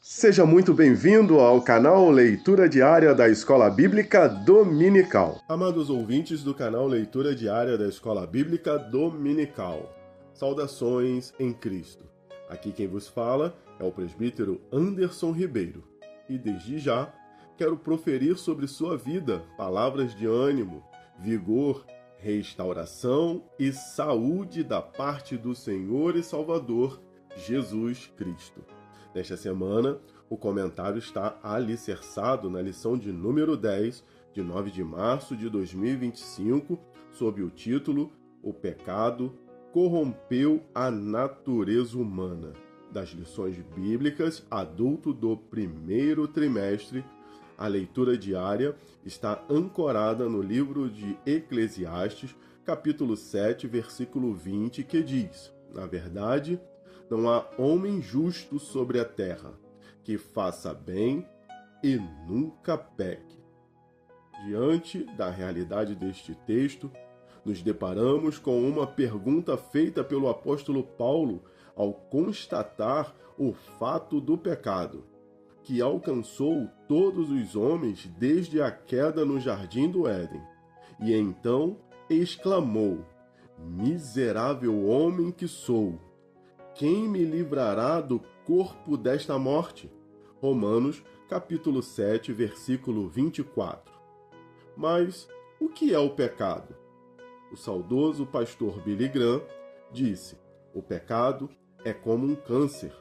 Seja muito bem-vindo ao canal Leitura Diária da Escola Bíblica Dominical. Amados ouvintes do canal Leitura Diária da Escola Bíblica Dominical, saudações em Cristo. Aqui quem vos fala é o presbítero Anderson Ribeiro e desde já quero proferir sobre sua vida palavras de ânimo, vigor, restauração e saúde da parte do Senhor e Salvador Jesus Cristo. Nesta semana, o comentário está alicerçado na lição de número 10, de 9 de março de 2025, sob o título O Pecado Corrompeu a Natureza Humana, das lições bíblicas adulto do primeiro trimestre. A leitura diária está ancorada no livro de Eclesiastes, capítulo 7, versículo 20, que diz: Na verdade, não há homem justo sobre a terra, que faça bem e nunca peque. Diante da realidade deste texto, nos deparamos com uma pergunta feita pelo apóstolo Paulo ao constatar o fato do pecado, que alcançou todos os homens desde a queda no jardim do Éden. E então exclamou: Miserável homem que sou! Quem me livrará do corpo desta morte? Romanos, capítulo 7, versículo 24. Mas o que é o pecado? O saudoso pastor Billy Graham disse: o pecado é como um câncer,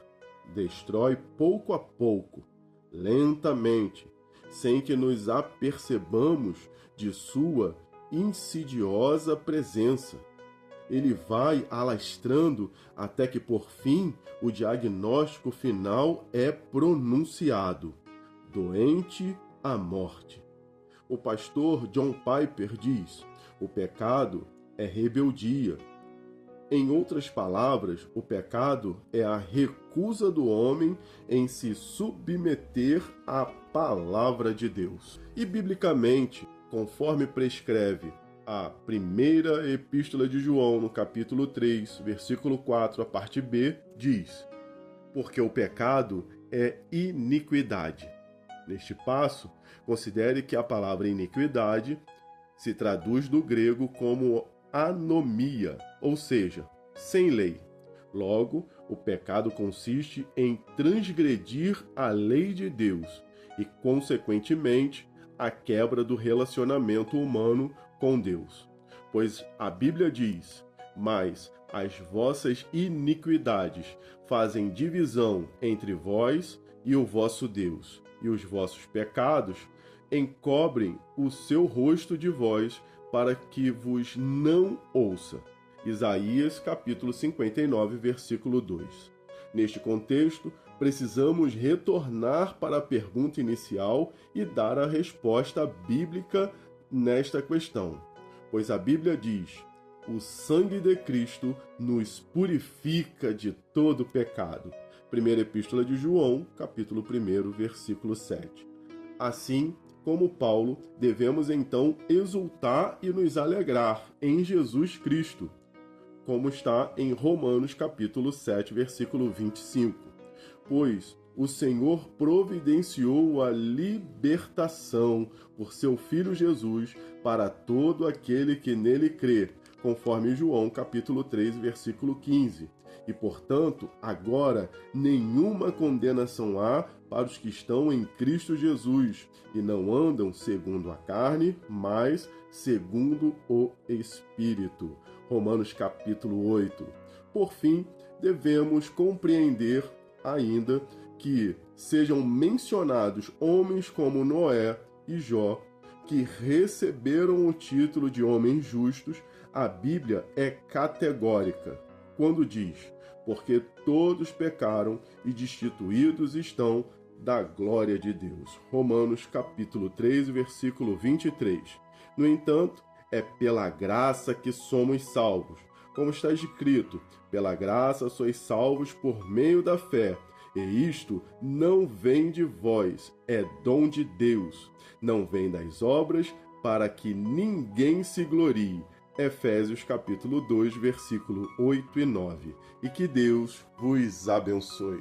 destrói pouco a pouco, lentamente, sem que nos apercebamos de sua insidiosa presença. Ele vai alastrando até que, por fim, o diagnóstico final é pronunciado: doente à morte. O pastor John Piper diz: o pecado é rebeldia. Em outras palavras, o pecado é a recusa do homem em se submeter à palavra de Deus. E, biblicamente, conforme prescreve a primeira epístola de João, no capítulo 3, versículo 4, a parte B, diz: porque o pecado é iniquidade. Neste passo, considere que a palavra iniquidade se traduz do grego como anomia, ou seja, sem lei. Logo, o pecado consiste em transgredir a lei de Deus e, consequentemente, a quebra do relacionamento humano com Deus. Pois a Bíblia diz: mas as vossas iniquidades fazem divisão entre vós e o vosso Deus, e os vossos pecados encobrem o seu rosto de vós, para que vos não ouça. Isaías, capítulo 59, versículo 2. Neste contexto, precisamos retornar para a pergunta inicial e dar a resposta bíblica nesta questão. Pois a Bíblia diz: o sangue de Cristo nos purifica de todo pecado. Primeira Epístola de João, capítulo 1, versículo 7. Assim como Paulo, devemos então exultar e nos alegrar em Jesus Cristo, como está em Romanos capítulo 7, versículo 25. Pois o Senhor providenciou a libertação por seu Filho Jesus para todo aquele que nele crê, conforme João capítulo 3, versículo 15. E, portanto, agora nenhuma condenação há para os que estão em Cristo Jesus e não andam segundo a carne, mas segundo o Espírito. Romanos capítulo 8. Por fim, devemos compreender ainda que sejam mencionados homens como Noé e Jó, que receberam o título de homens justos. A Bíblia é categórica quando diz: porque todos pecaram e destituídos estão da glória de Deus. Romanos capítulo 3, versículo 23. No entanto, é pela graça que somos salvos. Como está escrito: pela graça sois salvos por meio da fé. E isto não vem de vós, é dom de Deus. Não vem das obras, para que ninguém se glorie. Efésios capítulo 2, versículo 8 e 9. E que Deus vos abençoe.